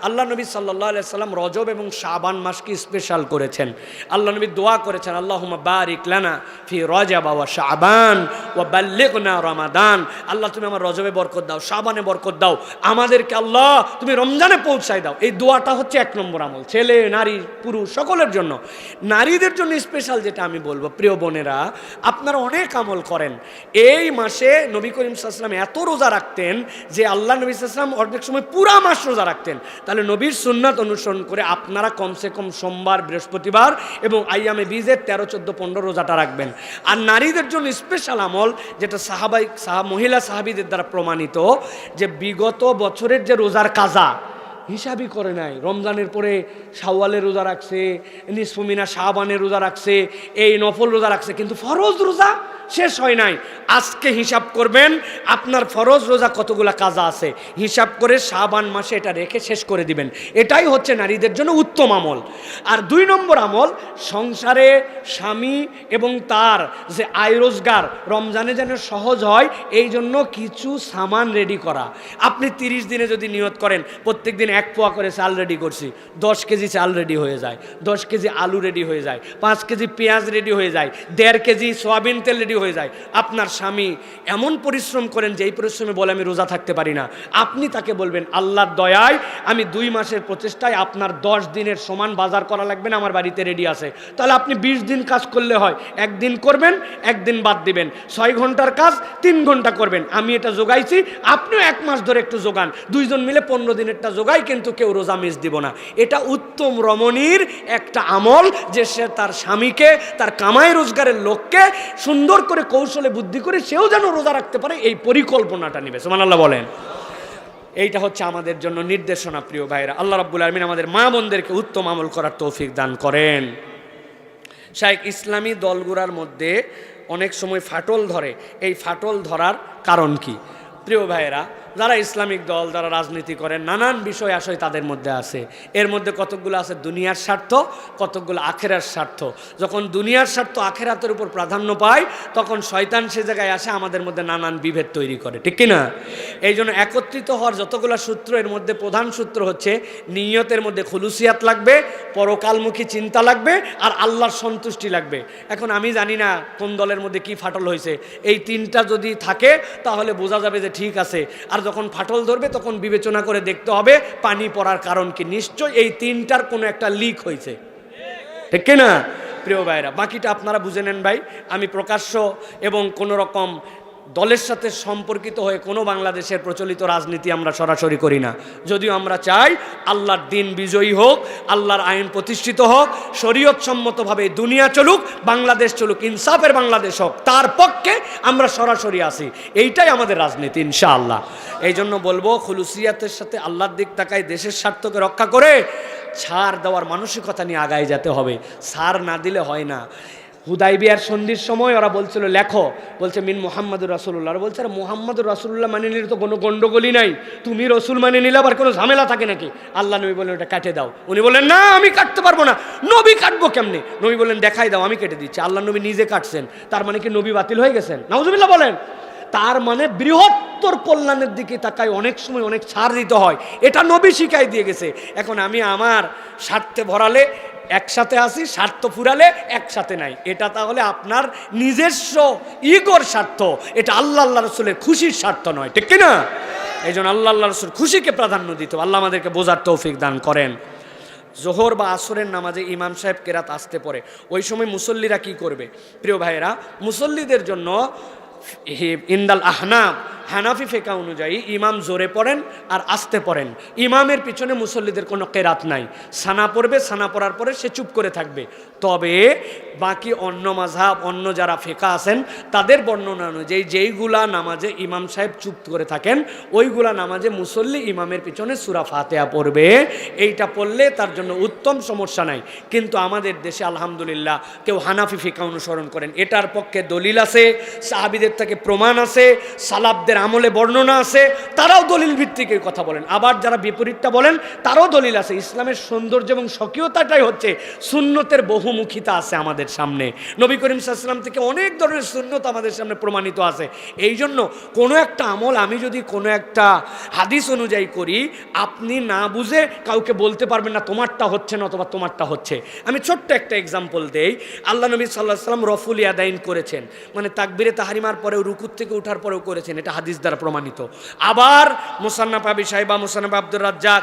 আল্লাহ নবী সাল্লাল্লাহু আলাইহি সাল্লাম রজব এবং শাবান মাসকে স্পেশাল করেছেন। আল্লাহ নবী দোয়া করেছেন, আল্লাহুম্মা বারিক লানা ফি রজব ওয়া শাবান ওয়া বাল্লিগনা রমাদান। আল্লাহ তুমি আমার রজবে বরকত দাও, শাবানে বরকত দাও, আমাদেরকে আল্লাহ তুমি রমজানে পৌঁছায় দাও। এই দোয়াটা হচ্ছে 1 নম্বর আমল, ছেলে নারী পুরুষ সকলের জন্য। নারীদের জন্য স্পেশাল যেটা আমি বলবো, প্রিয় বোনেরা আপনারা অনেক আমল করেন। এই মাসে নবী করিম সাল্লাল্লাহু আলাইহি ওয়াসাল্লাম এত রোজা রাখতেন যে আল্লাহ নবী সাল্লাল্লাহু আলাইহি ওয়াসাল্লাম অনেক সময় পুরা মাস রোজা রাখতেন। তাহলে নবীর সুন্নাত অনুসরণ করে আপনারা কমসে কম সোমবার, বৃহস্পতিবার এবং আইয়ামে বীজের 13, 14, 15 রোজাটা রাখবেন। আর নারীদের জন্য স্পেশাল আমল যেটা মহিলা সাহাবীদের দ্বারা প্রমাণিত, যে বিগত বছরের যে রোজার কাজা হিসাবই করে নাই, রমজানের পরে শাওয়ালের রোজা রাখছে, নিসফুমিনা শাবানের রোজা রাখছে, এই নফল রোজা রাখছে, কিন্তু ফরজ রোজা শেষ হয় নাই। আজকে হিসাব করবেন আপনার ফরজ রোজা কতগুলা কাজা আছে, হিসাব করে শাবান মাসে এটা রেখে শেষ করে দিবেন। এটাই হচ্ছে নারীদের জন্য উত্তম আমল। আর 2 নম্বর আমল, সংসারে স্বামী এবং তার যে আয় রোজগার রমজানে যেন সহজ হয়, এই জন্য কিছু সামান রেডি করা। আপনি 30 দিনে যদি নিয়ত করেন প্রত্যেক দিন 1 পোয়া করে চাল রেডি করছি, 10 কেজি চাল রেডি হয়ে যায়, 10 কেজি আলু রেডি হয়ে যায়, 5 কেজি পেঁয়াজ রেডি হয়ে যায়, 1.5 কেজি সয়াবিন তেল রেডি হয়ে যায়। আপনার স্বামী এমন পরিশ্রম করেন যে এই পরিশ্রমে বলে আমি রোজা থাকতে পারি না, আপনি তাকে বলবেন আল্লাহর দয়ায় আমি 2 মাসের প্রচেষ্টায় আপনার 10 দিনের সমান বাজার করা লাগবে না, আমার বাড়িতে রেডি আছে। তাহলে আপনি 20 দিন কাজ করলে হয়, 1 দিন করবেন 1 দিন বাদ দিবেন, 6 ঘন্টার কাজ 3 ঘন্টা করবেন। আমি এটা জোগাইছি, আপনিও 1 মাস ধরে একটু জোগান, 2 জন মিলে 15 দিনেরটা জোগাই, কিন্তু কেউ রোজা মিস দিব না। এটা উত্তম রমণীর একটা আমল, যে সে তার স্বামীকে, তার কামাই রোজগারের লোককে সুন্দর করে কৌশলে বুদ্ধি করে সেও যেন রোজা রাখতে পারে, এই পরিকল্পনাটা নেবে। সুবহানাল্লাহ বলেন। এইটা হচ্ছে আমাদের জন্য নির্দেশনা। প্রিয় ভাইরা, আল্লাহ রাব্বুল আলামিন আমাদের মা বোনদেরকে উত্তম আমল করার তৌফিক দান করেন। শাইখ ইসলামী দলগুলোর মধ্যে অনেক সময় ফাটল ধরে, এই ফাটল ধরার কারণ কি? প্রিয় ভাইয়েরা, যারা ইসলামিক দল, যারা রাজনীতি করেন, নানান বিষয় আশয় তাদের মধ্যে আছে। এর মধ্যে কতকগুলো আছে দুনিয়ার স্বার্থ, কতকগুলো আখেরার স্বার্থ। যখন দুনিয়ার স্বার্থ আখেরাতের উপর প্রাধান্য পায়, তখন শয়তান সে জায়গায় আসে আমাদের মধ্যে নানান বিভেদ তৈরি করে, ঠিক কিনা? এই জন্য একত্রিত হওয়ার যতগুলো সূত্র, এর মধ্যে প্রধান সূত্র হচ্ছে নিয়তের মধ্যে খুলুসিয়াত লাগবে, পরকালমুখী চিন্তা লাগবে, আর আল্লাহর সন্তুষ্টি লাগবে। এখন আমি জানি না কোন দলের মধ্যে কি ফাটল হয়েছে, এই 3টা যদি থাকে তাহলে বোঝা যাবে যে ঠিক আছে। আর যখন ফাটল ধরবে তখন বিবেচনা করে দেখতে হবে পানি পড়ার কারণ কি, নিশ্চয় এই 3টার কোনো একটা লিক হয়েছে, ঠিক কিনা? প্রিয় ভাইরা, বাকিটা আপনারা বুঝে নেন ভাই। আমি প্রকাশ্য এবং কোনো রকম দলের সাথে সম্পর্কিত হয়ে কোনো বাংলাদেশের প্রচলিত রাজনীতি আমরা সরাসরি করি না, যদিও আমরা চাই আল্লাহর দিন বিজয়ী হোক, আল্লাহর আইন প্রতিষ্ঠিত হোক, শরীয়ত সম্মতভাবে দুনিয়া চলুক, বাংলাদেশ চলুক, ইনসাফের বাংলাদেশ হোক, তার পক্ষে আমরা সরাসরি আসি। এইটাই আমাদের রাজনীতি ইনশাআল্লাহ। এই জন্য বলবো, খুলুসিয়াতের সাথে আল্লাহর দিক তাকায় দেশের স্বার্থকে রক্ষা করে ছাড় দেওয়ার মানসিকতা নিয়ে আগায় যেতে হবে। ছাড় না দিলে হয় না। হুদাইবিয়ার সন্ধির সময় ওরা বলছিল লেখো, বলছে মিন মুহাম্মাদুর রাসূলুল্লাহ। আর বলছে মুহাম্মাদুর রাসূলুল্লাহ মানে নিলে তো কোনো গন্ডগোলই নাই, তুমি রসুল মানে নিলে আবার কোনো ঝামেলা থাকে নাকি? আল্লাহ নবী বললেন ওটা কাটে দাও। উনি বললেন না, আমি কাটতে পারবো না। নবী কাটবো কেমনে? নবী বললেন দেখাই দাও, আমি কেটে দিচ্ছি। আল্লাহ নবী নিজে কাটছেন, তার মানে কি নবী বাতিল হয়ে গেছেন? নাউজুবিল্লাহ বলেন। তার মানে বৃহত্তর কল্যাণের দিকে তাকায় অনেক সময় অনেক ছাড় দিতে হয়, এটা নবী শিখাই দিয়ে গেছে। এখন আমি আমার স্বার্থে ভরালে একসাথে আসি, স্বার্থ ফুরালে একসাথে নাই, এটা তাহলে আপনার নিজস্ব ইগোর স্বার্থ, এটা আল্লাহ রসুলের খুশির স্বার্থ নয়, ঠিক কিনা? এই জন্য আল্লাহ রসুল খুশিকে প্রাধান্য দিত। আল্লাহ আমাদেরকে বোঝার তৌফিক দান করেন। জোহর বা আসরের নামাজে ইমাম সাহেব কেরাত আসতে পড়ে, ওই সময় মুসল্লিরা কি করবে? প্রিয় ভাইয়েরা, মুসল্লিদের জন্য ইন্দাল আহনাফ, হানাফি ফিকহ অনুযায়ী ইমাম জোরে পড়েন আর আসতে পড়েন। ইমামের পিছনে মুসল্লিদের কোনো কেরাত নাই, সানা পড়বে, সানা পড়ার পরে সে চুপ করে থাকবে। তবে বাকি অন্য মাযহাব, অন্য যারা ফিকহ আছেন তাদের বর্ণনা অনুযায়ী যেইগুলা নামাজে ইমাম সাহেব চুপ করে থাকেন, ওইগুলা নামাজে মুসল্লি ইমামের পিছনে সূরা ফাতিহা পড়বে। এইটা পড়লে তার জন্য উত্তম, সমস্যা নাই। কিন্তু আমাদের দেশে আলহামদুলিল্লাহ কেউ হানাফি ফিকহ অনুসরণ করেন, এটার পক্ষে দলিল আছে, সাহাবীদের থেকে প্রমাণ আছে, সালাফদের সাহাবাদের আমলে বর্ণনা আছে, তারাও দলিল ভিত্তিক এই কথা বলেন। আবার যারা বিপরীতটা বলেন তারাও দলিল আছে। ইসলামের সৌন্দর্য এবং স্বকীয়তাটাই হচ্ছে সুন্নতের বহুমুখিতা আছে আমাদের সামনে। নবী করিম সাল্লাল্লাহু আলাইহি ওয়াসাল্লাম থেকে অনেক ধরনের সুন্নত আমাদের সামনে প্রমাণিত আছে। এই জন্য কোনো একটা আমল আমি যদি কোনো একটা হাদিস অনুযায়ী করি, আপনি না বুঝে কাউকে বলতে পারবেন না তোমারটা হচ্ছে না অথবা তোমারটা হচ্ছে। আমি ছোট্ট একটা এক্সাম্পল দেই। আল্লাহ নবী সাল্লাল্লাহু আলাইহি ওয়াসাল্লাম রফুল ইয়াদাইন করেছেন, মানে তাকবীরে তাহরিমার পরেও রুকুত থেকে ওঠার পরেও করেছেন, এটা হাদিস দ্বারা প্রমাণিত। আবার মুসান্নাফ আবি শাইবা, মুসান্নাফ আব্দুর রাজ্জাক,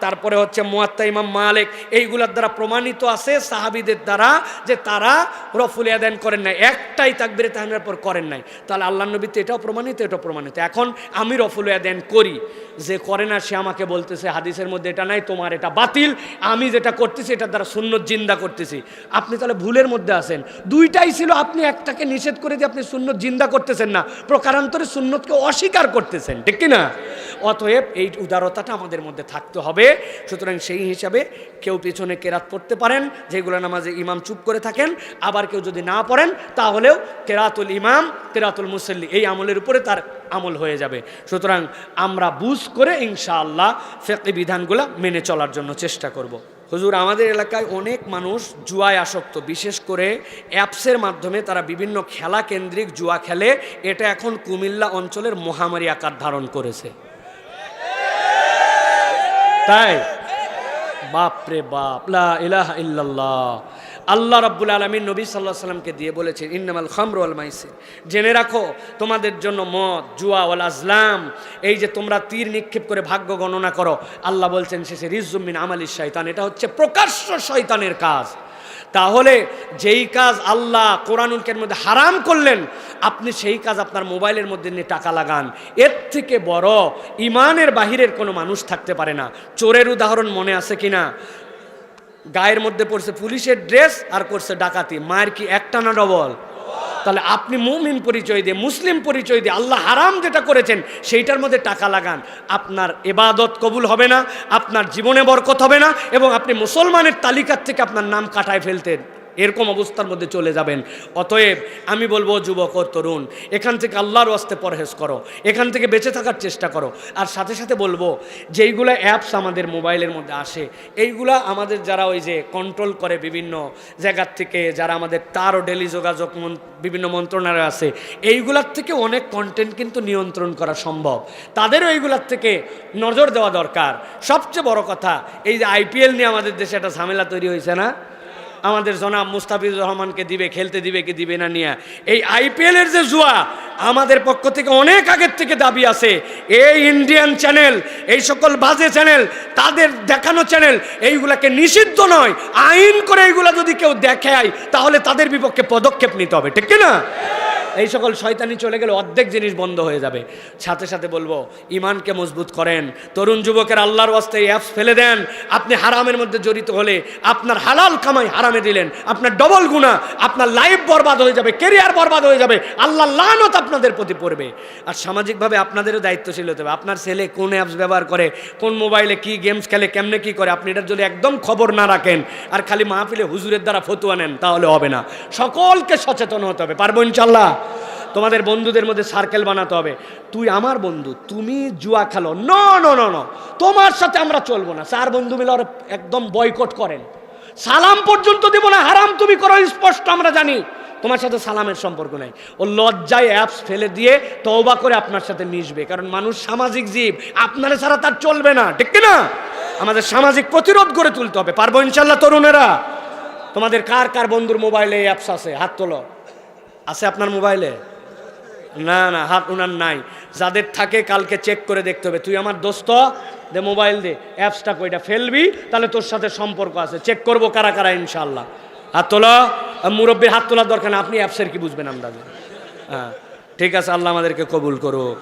তারপরে হচ্ছে মুয়াত্তা ইমাম মালিক, এইগুলোর দ্বারা প্রমাণিত আছে সাহাবীদের দ্বারা যে তারা রফুল ইয়াদাইন করেন নাই, একটাই তাকবীরে তাহরিমার পর করেন নাই। তাহলে আল্লাহ নবী তো এটাও প্রমাণিত, এটাও প্রমাণিত। এখন আমি রফুল ইয়াদাইন করি, যে করে না সে আমাকে বলতেছে হাদিসের মধ্যে এটা নাই, তোমার এটা বাতিল, আমি যেটা করতেছি এটার দ্বারা সুন্নত জিন্দা করতেছি। আপনি তাহলে ভুলের মধ্যে আছেন। দুইটাই ছিল, আপনি একটাকে নিষেধ করে দিয়ে আপনি সুন্নত জিন্দা করতেছেন না, প্রকারান্তরে সুন্নতকে অস্বীকার করতেছেন, ঠিক কি না? অতএব এই উদারতাটা আমাদের মধ্যে থাকতে হবে। সুতরাং সেই হিসাবে কেউ পিছনে কেরাত পড়তে পারেন, যেগুলো নামাজে ইমাম চুপ করে থাকেন, আবার কেউ যদি না পড়েন তাহলেও কেরাতুল ইমাম কেরাতুল মুসল্লি এই আমলের উপরে তার আমল হয়ে যাবে। সুতরাং আমরা বুঝ করে ইনশাআল্লাহ ফিকহি বিধানগুলো মেনে চলার জন্য চেষ্টা করব। হুজুর, আমাদের এলাকায় অনেক মানুষ জুয়ায় আসক্ত, বিশেষ করে অ্যাপসের মাধ্যমে তারা বিভিন্ন খেলা কেন্দ্রিক জুয়া খেলে। এটা এখন কুমিল্লা অঞ্চলের মহামারী আকার ধারণ করেছে। তাই বাপরে বাপ, লা ইলাহা ইল্লাল্লাহ। আল্লাহ রাব্বুল আলামিন নবী সাল্লাল্লাহু আলাইহি ওয়াসাল্লামকে দিয়ে বলেছেন, ইন্নামাল খামরু ওয়াল মাইসির, জেনে রাখো তোমাদের জন্য মদ, জুয়া, ওয়াল আজলাম, এই যে তোমরা তীর নিক্ষেপ করে ভাগ্য গণনা করো, আল্লাহ বলছেন শেষে রিজজুম মিন আমালিশ শয়তান, এটা হচ্ছে প্রকাশ্য শয়তানের কাজ। তাহলে যেই কাজ আল্লাহ কোরআনুল কারীমের মধ্যে হারাম করলেন, আপনি সেই কাজ আপনার মোবাইলের মধ্যে নিয়ে টাকা লাগান, এর থেকে বড় ইমানের বাহিরের কোনো মানুষ থাকতে পারে না। চোরের উদাহরণ মনে আছে কিনা? গায়ের মধ্যে পড়ছে পুলিশের ড্রেস আর করছে ডাকাতি, মায়ের কি একটা না ডবল? তাহলে আপনি মুমিন পরিচয় দিয়ে, মুসলিম পরিচয় দিয়ে আল্লাহ হারাম যেটা করেছেন সেইটার মধ্যে টাকা লাগান, আপনার ইবাদত কবুল হবে না, আপনার জীবনে বরকত হবে না, এবং আপনি মুসলমানের তালিকার থেকে আপনার নাম কাটায় ফেলতেন, এরকম অবস্থার মধ্যে চলে যাবেন। অতএব আমি বলবো যুবক ও তরুণ, এখান থেকে আল্লাহর ওয়াস্তে পরহেজ করো, এখান থেকে বেঁচে থাকার চেষ্টা করো। আর সাথে সাথে বলবো যেইগুলো অ্যাপস আমাদের মোবাইলের মধ্যে আসে, এইগুলা আমাদের যারা ওই যে কন্ট্রোল করে বিভিন্ন জায়গার থেকে, যারা আমাদের তার ও ডেলি যোগাযোগ বিভিন্ন মন্ত্রণালয় আছে, এইগুলার থেকে অনেক কন্টেন্ট কিন্তু নিয়ন্ত্রণ করা সম্ভব, তাদেরও এইগুলার থেকে নজর দেওয়া দরকার। সবচেয়ে বড় কথা, এই যে আইপিএল নিয়ে আমাদের দেশে একটা ঝামেলা তৈরি হয়েছে না, আমাদের জনাব মুস্তাফিজুর রহমানকে দিবে, খেলতে দিবে কি দিবে না নিয়ে, এই আইপিএলের যে জুয়া, আমাদের পক্ষ থেকে অনেক আগের থেকে দাবি আছে, এই ইন্ডিয়ান চ্যানেল, এই সকল বাজে চ্যানেল, তাদের দেখানো চ্যানেল, এইগুলাকে নিষিদ্ধ নয়, আইন করে এইগুলা যদি কেউ দেখায় তাহলে তাদের বিপক্ষে পদক্ষেপ নিতে হবে, ঠিক না? এই সকল শয়তানি চলে গেলে অর্ধেক জিনিস বন্ধ হয়ে যাবে। সাথে সাথে বলবো ইমানকে মজবুত করেন। তরুণ যুবকের আল্লাহর ওয়াস্তে এই অ্যাপস ফেলে দেন। আপনি হারামের মধ্যে জড়িত হলে আপনার হালাল কামাই হারামে দিলেন, আপনার ডবল গুনাহ, আপনার লাইফ বরবাদ হয়ে যাবে, ক্যারিয়ার বরবাদ হয়ে যাবে, আল্লাহর লানত আপনাদের প্রতি পড়বে। আর সামাজিকভাবে আপনাদেরও দায়িত্বশীল হতে হবে। আপনার ছেলে কোন অ্যাপস ব্যবহার করে, কোন মোবাইলে কি গেমস খেলে, কেমনে কি করে, আপনি এটার যদি একদম খবর না রাখেন আর খালি মাহফিলে হুজুরের দ্বারা ফতুয়া নেন, তাহলে হবে না। সকলকে সচেতন হতে হবে, পারবো ইনশাল্লাহ। তোমাদের বন্ধুদের মধ্যে সার্কেল বানাতে হবে, তুই আমার বন্ধু, তুমি জুয়া খেলো, নো নো নো নো, তোমার সাথে আমরা চলবো না। 4 বন্ধু মিলে ওরা একদম বয়কট করেন, সালাম পর্যন্ত দিব না, হারাম তুমি করো, স্পষ্ট আমরা জানি তোমার সাথে সালামের সম্পর্ক নাই। ও লজ্জায় অ্যাপস ফেলে দিয়ে তওবা করে আপনার সাথে মিশবে, কারণ মানুষ সামাজিক জীব, আপনারা ছাড়া তার চলবে না, ঠিক না? আমাদের সামাজিক প্রতিরোধ গড়ে তুলতে হবে, পারবো ইনশাল্লাহ। তরুণেরা, তোমাদের কার কার বন্ধুর মোবাইলে এই অ্যাপস আছে? হাত তোলো। আছে আপনার মোবাইলে? না না, হাত উনার নাই। যাদের থাকে কালকে চেক করে দেখতে হবে। তুই আমার দোস্ত, দে মোবাইল দে, অ্যাপসটা কইটা ফেলবি, তাহলে তোর সাথে সম্পর্ক আছে, চেক করবো কারা কারা ইনশাল্লাহ। হাত তোলা। মুরব্বীর হাত তোলার দরকার না, আপনি অ্যাপসের কি বুঝবেন আন্দাজে? হ্যাঁ ঠিক আছে, আল্লাহ আমাদেরকে কবুল করুক।